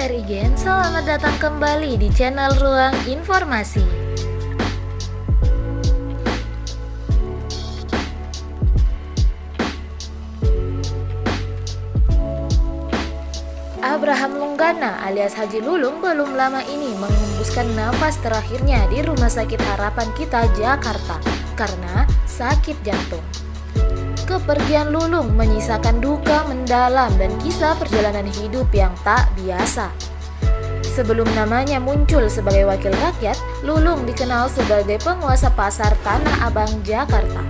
KRI Gen, selamat datang kembali di channel Ruang Informasi. Abraham Lunggana alias Haji Lulung belum lama ini mengembuskan nafas terakhirnya di Rumah Sakit Harapan Kita, Jakarta karena sakit jantung. Kepergian Lulung menyisakan duka mendalam dan kisah perjalanan hidup yang tak biasa. Sebelum namanya muncul sebagai wakil rakyat, Lulung dikenal sebagai penguasa pasar Tanah Abang, Jakarta.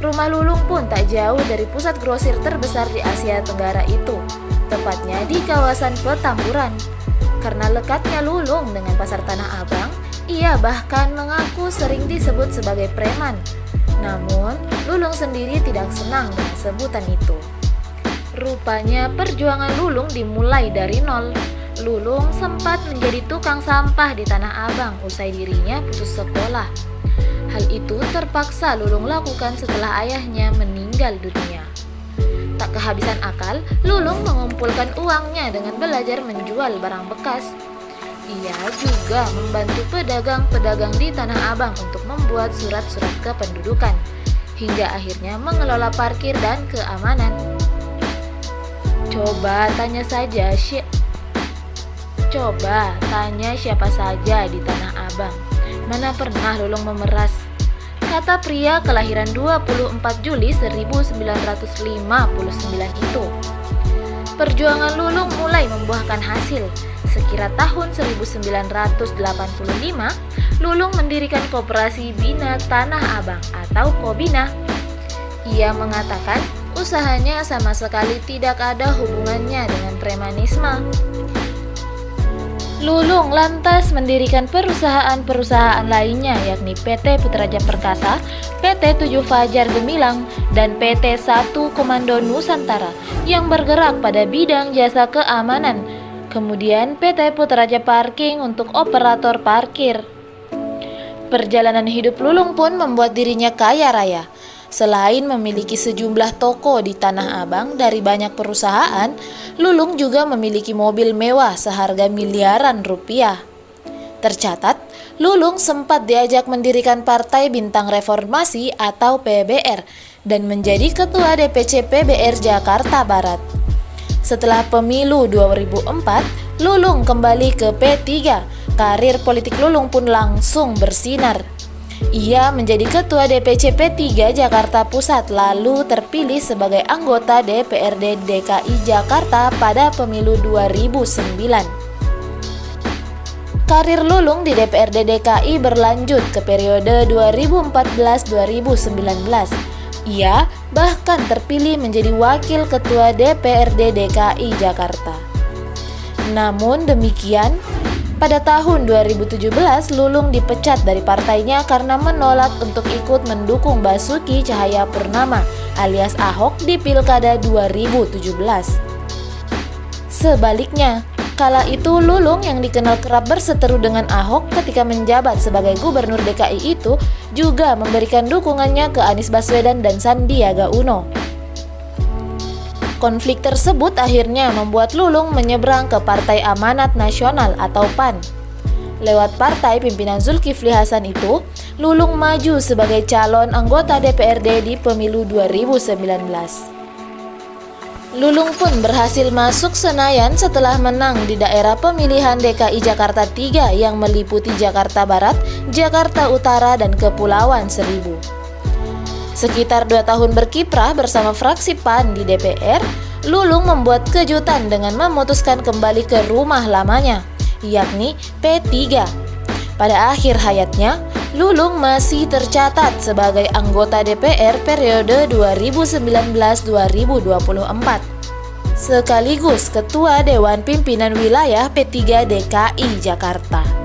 Rumah Lulung pun tak jauh dari pusat grosir terbesar di Asia Tenggara itu, tepatnya di kawasan Petamburan. Karena lekatnya Lulung dengan pasar Tanah Abang, ia bahkan mengaku sering disebut sebagai preman. Namun, Lulung sendiri tidak senang dengan sebutan itu. Rupanya perjuangan Lulung dimulai dari nol. Lulung sempat menjadi tukang sampah di Tanah Abang usai dirinya putus sekolah. Hal itu terpaksa Lulung lakukan setelah ayahnya meninggal dunia. Tak kehabisan akal, Lulung mengumpulkan uangnya dengan belajar menjual barang bekas. Ia juga membantu pedagang-pedagang di Tanah Abang untuk membuat surat-surat kependudukan, hingga akhirnya mengelola parkir dan keamanan. Coba tanya siapa saja di Tanah Abang, mana pernah Lulung memeras, kata pria kelahiran 24 Juli 1959 itu. Perjuangan Lulung mulai membuahkan hasil. Sekira tahun 1985, Lulung mendirikan Koperasi Bina Tanah Abang atau Kobina. Ia mengatakan usahanya sama sekali tidak ada hubungannya dengan premanisme. Lulung lantas mendirikan perusahaan-perusahaan lainnya yakni PT Putraja Perkasa, PT 7 Fajar Gemilang, dan PT 1 Komando Nusantara yang bergerak pada bidang jasa keamanan. Kemudian PT Putraja Parking untuk operator parkir. Perjalanan hidup Lulung pun membuat dirinya kaya raya. Selain memiliki sejumlah toko di Tanah Abang dari banyak perusahaan, Lulung juga memiliki mobil mewah seharga miliaran rupiah. Tercatat, Lulung sempat diajak mendirikan Partai Bintang Reformasi atau PBR dan menjadi Ketua DPC PBR Jakarta Barat. Setelah pemilu 2004, Lulung kembali ke P3. Karir politik Lulung pun langsung bersinar. Ia menjadi Ketua DPC P3 Jakarta Pusat, lalu terpilih sebagai anggota DPRD DKI Jakarta pada pemilu 2009. Karir Lulung di DPRD DKI berlanjut ke periode 2014-2019. Ia bahkan terpilih menjadi Wakil Ketua DPRD DKI Jakarta. Namun demikian, pada tahun 2017 Lulung dipecat dari partainya karena menolak untuk ikut mendukung Basuki Cahayapurnama alias Ahok di Pilkada 2017. Sebaliknya, kala itu Lulung yang dikenal kerap berseteru dengan Ahok ketika menjabat sebagai Gubernur DKI itu juga memberikan dukungannya ke Anies Baswedan dan Sandiaga Uno. Konflik tersebut akhirnya membuat Lulung menyeberang ke Partai Amanat Nasional atau PAN. Lewat partai pimpinan Zulkifli Hasan itu, Lulung maju sebagai calon anggota DPRD di pemilu 2019. Lulung pun berhasil masuk Senayan setelah menang di daerah pemilihan DKI Jakarta 3 yang meliputi Jakarta Barat, Jakarta Utara, dan Kepulauan Seribu. Sekitar 2 tahun berkiprah bersama fraksi PAN di DPR, Lulung membuat kejutan dengan memutuskan kembali ke rumah lamanya, yakni P3. Pada akhir hayatnya, Lulung masih tercatat sebagai anggota DPR periode 2019-2024, sekaligus Ketua Dewan Pimpinan Wilayah P3 DKI Jakarta.